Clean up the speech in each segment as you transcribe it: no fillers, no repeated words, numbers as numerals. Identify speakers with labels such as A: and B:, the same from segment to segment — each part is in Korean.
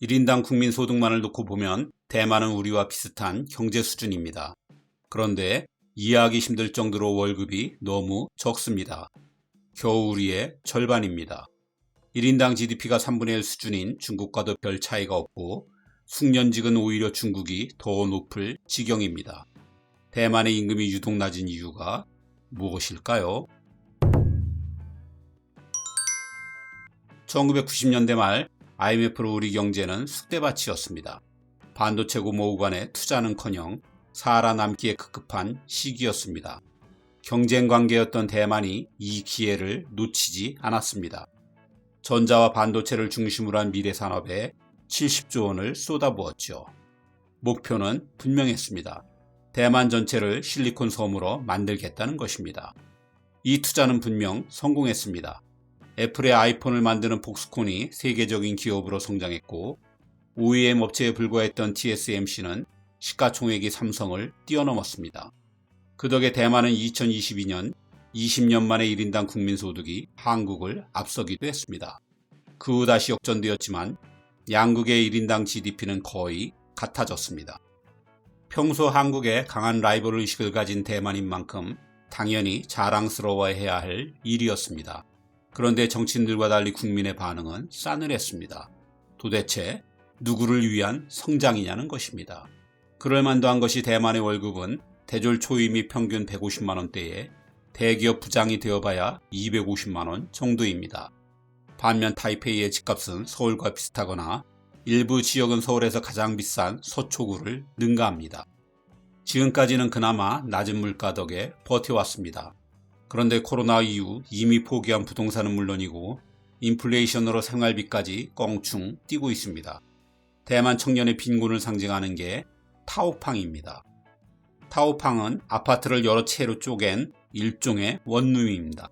A: 1인당 국민소득만을 놓고 보면 대만은 우리와 비슷한 경제 수준입니다. 그런데 이해하기 힘들 정도로 월급이 너무 적습니다. 겨우 우리의 절반입니다. 1인당 GDP가 3분의 1 수준인 중국과도 별 차이가 없고 숙련직은 오히려 중국이 더 높을 지경입니다. 대만의 임금이 유독 낮은 이유가 무엇일까요? 1990년대 말 IMF로 우리 경제는 쑥대밭이었습니다. 반도체 고모 간의 투자는커녕 살아남기에 급급한 시기였습니다. 경쟁 관계였던 대만이 이 기회를 놓치지 않았습니다. 전자와 반도체를 중심으로 한 미래 산업에 70조 원을 쏟아부었죠. 목표는 분명했습니다. 대만 전체를 실리콘 섬으로 만들겠다는 것입니다. 이 투자는 분명 성공했습니다. 애플의 아이폰을 만드는 폭스콘이 세계적인 기업으로 성장했고 OEM 업체에 불과했던 TSMC는 시가총액이 삼성을 뛰어넘었습니다. 그 덕에 대만은 2022년 20년 만에 1인당 국민소득이 한국을 앞서기도 했습니다. 그 후 다시 역전되었지만 양국의 1인당 GDP는 거의 같아졌습니다. 평소 한국에 강한 라이벌 의식을 가진 대만인 만큼 당연히 자랑스러워해야 할 일이었습니다. 그런데 정치인들과 달리 국민의 반응은 싸늘했습니다. 도대체 누구를 위한 성장이냐는 것입니다. 그럴만도 한 것이 대만의 월급은 대졸 초임이 평균 150만 원대에 대기업 부장이 되어봐야 250만 원 정도입니다. 반면 타이페이의 집값은 서울과 비슷하거나 일부 지역은 서울에서 가장 비싼 서초구를 능가합니다. 지금까지는 그나마 낮은 물가 덕에 버텨왔습니다. 그런데 코로나 이후 이미 포기한 부동산은 물론이고 인플레이션으로 생활비까지 껑충 뛰고 있습니다. 대만 청년의 빈곤을 상징하는 게 타오팡입니다. 타오팡은 아파트를 여러 채로 쪼갠 일종의 원룸입니다.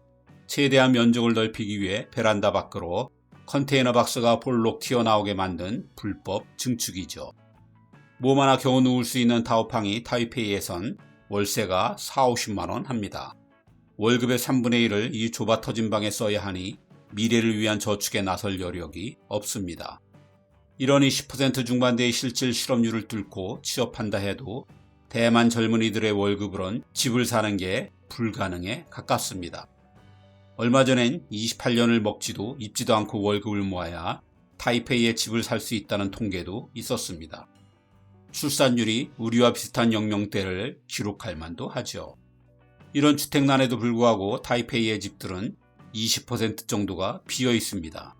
A: 최대한 면적을 넓히기 위해 베란다 밖으로 컨테이너 박스가 볼록 튀어나오게 만든 불법 증축이죠. 몸 하나 겨우 누울 수 있는 타오팡이 타이페이에선 월세가 4~50만 원 합니다. 월급의 3분의 1을 이 좁아 터진 방에 써야 하니 미래를 위한 저축에 나설 여력이 없습니다. 이러니 10% 중반대의 실질 실업률을 뚫고 취업한다 해도 대만 젊은이들의 월급으론 집을 사는 게 불가능에 가깝습니다. 얼마 전엔 28년을 먹지도 입지도 않고 월급을 모아야 타이페이에 집을 살 수 있다는 통계도 있었습니다. 출산율이 우리와 비슷한 연령대를 기록할 만도 하죠. 이런 주택난에도 불구하고 타이페이의 집들은 20% 정도가 비어 있습니다.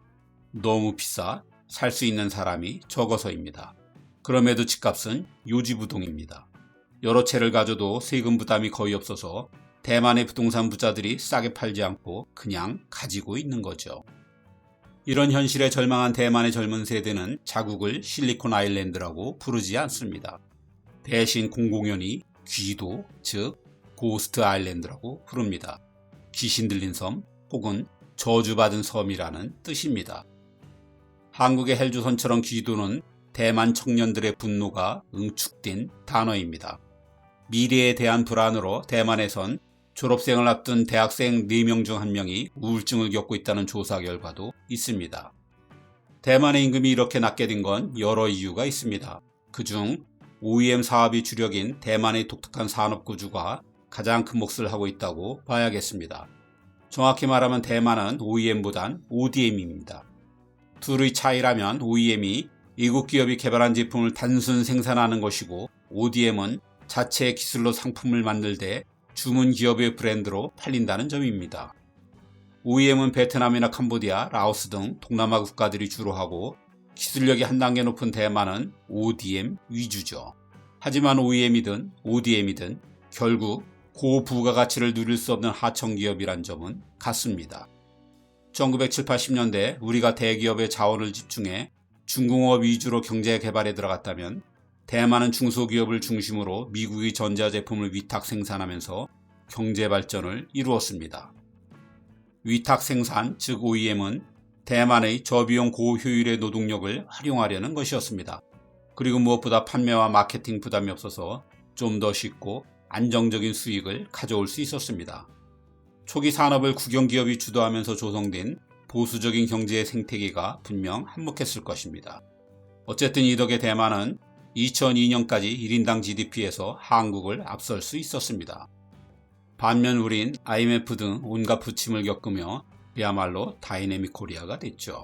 A: 너무 비싸 살 수 있는 사람이 적어서입니다. 그럼에도 집값은 요지부동입니다. 여러 채를 가져도 세금 부담이 거의 없어서 대만의 부동산 부자들이 싸게 팔지 않고 그냥 가지고 있는 거죠. 이런 현실에 절망한 대만의 젊은 세대는 자국을 실리콘 아일랜드라고 부르지 않습니다. 대신 공공연히 귀도, 즉 고스트 아일랜드라고 부릅니다. 귀신 들린 섬 혹은 저주받은 섬이라는 뜻입니다. 한국의 헬조선처럼 귀도는 대만 청년들의 분노가 응축된 단어입니다. 미래에 대한 불안으로 대만에선 졸업생을 앞둔 대학생 4명 중 1명이 우울증을 겪고 있다는 조사 결과도 있습니다. 대만의 임금이 이렇게 낮게 된 건 여러 이유가 있습니다. 그중 OEM 사업이 주력인 대만의 독특한 산업 구조가 가장 큰 몫을 하고 있다고 봐야겠습니다. 정확히 말하면 대만은 OEM보단 ODM입니다. 둘의 차이라면 OEM이 외국 기업이 개발한 제품을 단순 생산하는 것이고 ODM은 자체의 기술로 상품을 만들 때 주문 기업의 브랜드로 팔린다는 점입니다. OEM은 베트남이나 캄보디아, 라오스 등 동남아 국가들이 주로 하고 기술력이 한 단계 높은 대만은 ODM 위주죠. 하지만 OEM이든 ODM이든 결국 고부가가치를 누릴 수 없는 하청기업이란 점은 같습니다. 1970, 80년대 우리가 대기업의 자원을 집중해 중공업 위주로 경제 개발에 들어갔다면 대만은 중소기업을 중심으로 미국의 전자제품을 위탁 생산하면서 경제 발전을 이루었습니다. 위탁 생산, 즉 OEM은 대만의 저비용 고효율의 노동력을 활용하려는 것이었습니다. 그리고 무엇보다 판매와 마케팅 부담이 없어서 좀 더 쉽고 안정적인 수익을 가져올 수 있었습니다. 초기 산업을 국영기업이 주도하면서 조성된 보수적인 경제의 생태계가 분명 한몫했을 것입니다. 어쨌든 이 덕에 대만은 2002년까지 1인당 GDP에서 한국을 앞설 수 있었습니다. 반면 우린 IMF 등 온갖 부침을 겪으며 그야말로 다이내믹 코리아가 됐죠.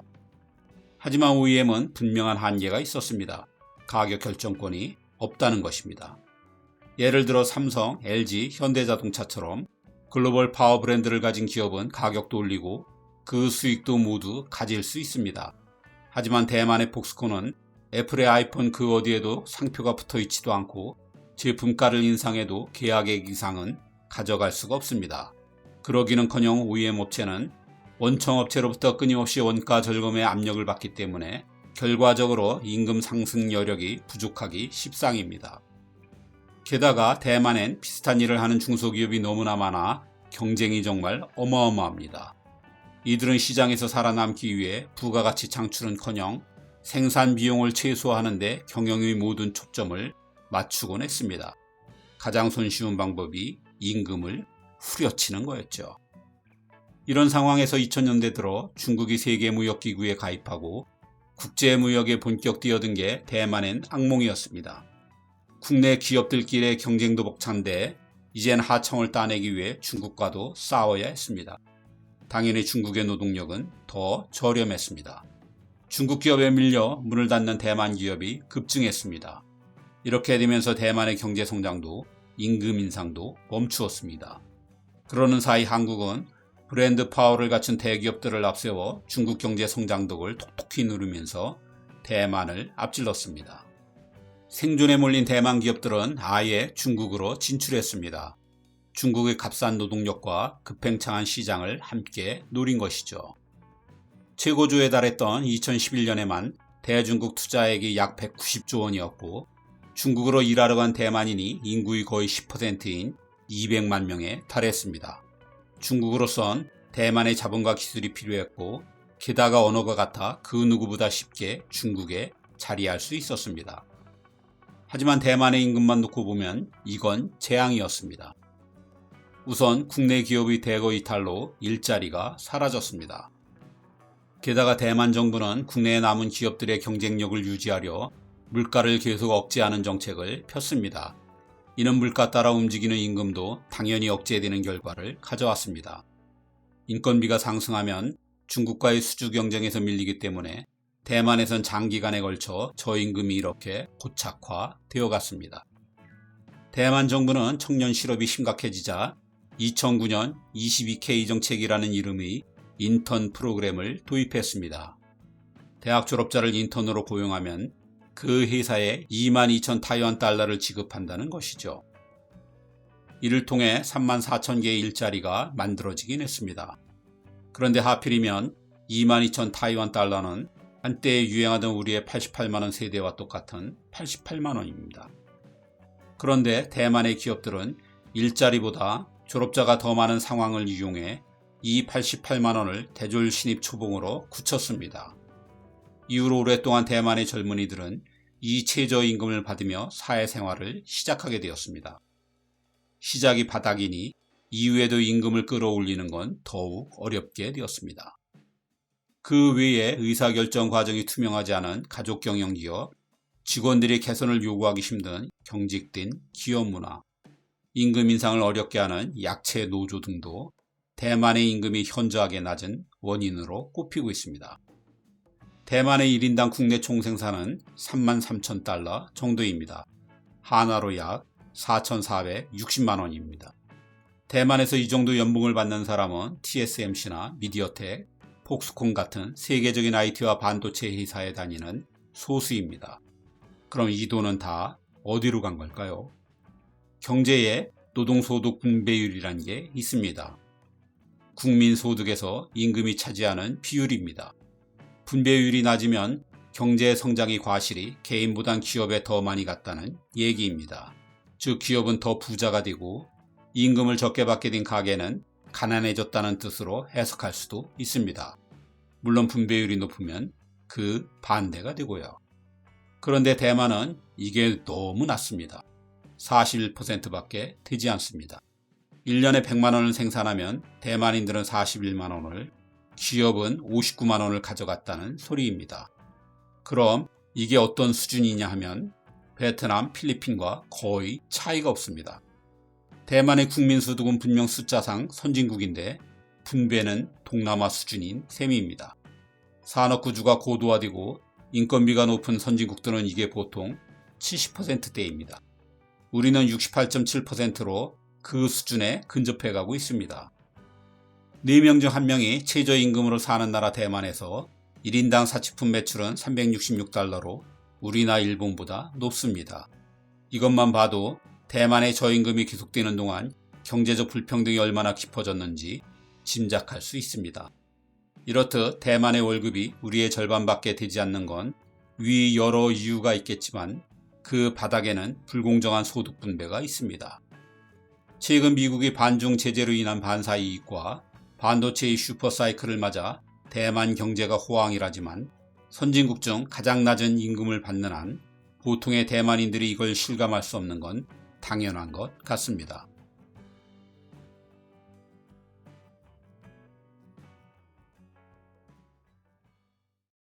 A: 하지만 OEM은 분명한 한계가 있었습니다. 가격 결정권이 없다는 것입니다. 예를 들어 삼성, LG, 현대자동차처럼 글로벌 파워 브랜드를 가진 기업은 가격도 올리고 그 수익도 모두 가질 수 있습니다. 하지만 대만의 폭스콘은 애플의 아이폰 그 어디에도 상표가 붙어 있지도 않고 제품가를 인상해도 계약액 이상은 가져갈 수가 없습니다. 그러기는커녕 OEM 업체는 원청업체로부터 끊임없이 원가 절감의 압력을 받기 때문에 결과적으로 임금 상승 여력이 부족하기 십상입니다. 게다가 대만엔 비슷한 일을 하는 중소기업이 너무나 많아 경쟁이 정말 어마어마합니다. 이들은 시장에서 살아남기 위해 부가가치 창출은커녕 생산 비용을 최소화하는 데 경영의 모든 초점을 맞추곤 했습니다. 가장 손쉬운 방법이 임금을 후려치는 거였죠. 이런 상황에서 2000년대 들어 중국이 세계무역기구에 가입하고 국제무역에 본격 뛰어든 게 대만엔 악몽이었습니다. 국내 기업들끼리의 경쟁도 벅찬데 이젠 하청을 따내기 위해 중국과도 싸워야 했습니다. 당연히 중국의 노동력은 더 저렴했습니다. 중국 기업에 밀려 문을 닫는 대만 기업이 급증했습니다. 이렇게 되면서 대만의 경제 성장도 임금 인상도 멈추었습니다. 그러는 사이 한국은 브랜드 파워를 갖춘 대기업들을 앞세워 중국 경제 성장덕을 톡톡히 누르면서 대만을 앞질렀습니다. 생존에 몰린 대만 기업들은 아예 중국으로 진출했습니다. 중국의 값싼 노동력과 급팽창한 시장을 함께 노린 것이죠. 최고조에 달했던 2011년에만 대중국 투자액이 약 190조 원이었고 중국으로 일하러 간 대만인이 인구의 거의 10%인 200만 명에 달했습니다. 중국으로선 대만의 자본과 기술이 필요했고 게다가 언어가 같아 그 누구보다 쉽게 중국에 자리할 수 있었습니다. 하지만 대만의 임금만 놓고 보면 이건 재앙이었습니다. 우선 국내 기업의 대거 이탈로 일자리가 사라졌습니다. 게다가 대만 정부는 국내에 남은 기업들의 경쟁력을 유지하려 물가를 계속 억제하는 정책을 폈습니다. 이는 물가 따라 움직이는 임금도 당연히 억제되는 결과를 가져왔습니다. 인건비가 상승하면 중국과의 수주 경쟁에서 밀리기 때문에 대만에선 장기간에 걸쳐 저임금이 이렇게 고착화되어 갔습니다. 대만 정부는 청년 실업이 심각해지자 2009년 22K 정책이라는 이름의 인턴 프로그램을 도입했습니다. 대학 졸업자를 인턴으로 고용하면 그 회사에 22,000 타이완 달러를 지급한다는 것이죠. 이를 통해 34,000개의 일자리가 만들어지긴 했습니다. 그런데 하필이면 22,000 타이완 달러는 한때 유행하던 우리의 88만원 세대와 똑같은 88만원입니다. 그런데 대만의 기업들은 일자리보다 졸업자가 더 많은 상황을 이용해 이 88만원을 대졸 신입 초봉으로 굳혔습니다. 이후로 오랫동안 대만의 젊은이들은 이 최저임금을 받으며 사회생활을 시작하게 되었습니다. 시작이 바닥이니 이후에도 임금을 끌어올리는 건 더욱 어렵게 되었습니다. 그 외에 의사결정 과정이 투명하지 않은 가족경영기업, 직원들이 개선을 요구하기 힘든 경직된 기업 문화, 임금 인상을 어렵게 하는 약체 노조 등도 대만의 임금이 현저하게 낮은 원인으로 꼽히고 있습니다. 대만의 1인당 국내 총생산은 33,000달러 정도입니다. 한화로 약 4,460만 원입니다. 대만에서 이 정도 연봉을 받는 사람은 TSMC나 미디어텍, 폭스콘 같은 세계적인 IT와 반도체 회사에 다니는 소수입니다. 그럼 이 돈은 다 어디로 간 걸까요? 경제에 노동소득 분배율이란 게 있습니다. 국민소득에서 임금이 차지하는 비율입니다. 분배율이 낮으면 경제 성장의 과실이 개인보단 기업에 더 많이 갔다는 얘기입니다. 즉 기업은 더 부자가 되고 임금을 적게 받게 된 가게는 가난해졌다는 뜻으로 해석할 수도 있습니다. 물론 분배율이 높으면 그 반대가 되고요. 그런데 대만은 이게 너무 낮습니다. 41%밖에 되지 않습니다. 1년에 100만 원을 생산하면 대만인들은 41만 원을, 기업은 59만 원을 가져갔다는 소리입니다. 그럼 이게 어떤 수준이냐 하면 베트남, 필리핀과 거의 차이가 없습니다. 대만의 국민소득은 분명 숫자상 선진국인데 분배는 동남아 수준인 셈입니다. 산업구조가 고도화되고 인건비가 높은 선진국들은 이게 보통 70%대입니다. 우리는 68.7%로 그 수준에 근접해 가고 있습니다. 4명 중 1명이 최저임금으로 사는 나라 대만에서 1인당 사치품 매출은 366달러로 우리나 일본보다 높습니다. 이것만 봐도 대만의 저임금이 계속되는 동안 경제적 불평등이 얼마나 깊어졌는지 짐작할 수 있습니다. 이렇듯 대만의 월급이 우리의 절반밖에 되지 않는 건 위 여러 이유가 있겠지만 그 바닥에는 불공정한 소득 분배가 있습니다. 최근 미국이 반중 제재로 인한 반사 이익과 반도체의 슈퍼사이클을 맞아 대만 경제가 호황이라지만 선진국 중 가장 낮은 임금을 받는 한 보통의 대만인들이 이걸 실감할 수 없는 건 당연한 것 같습니다.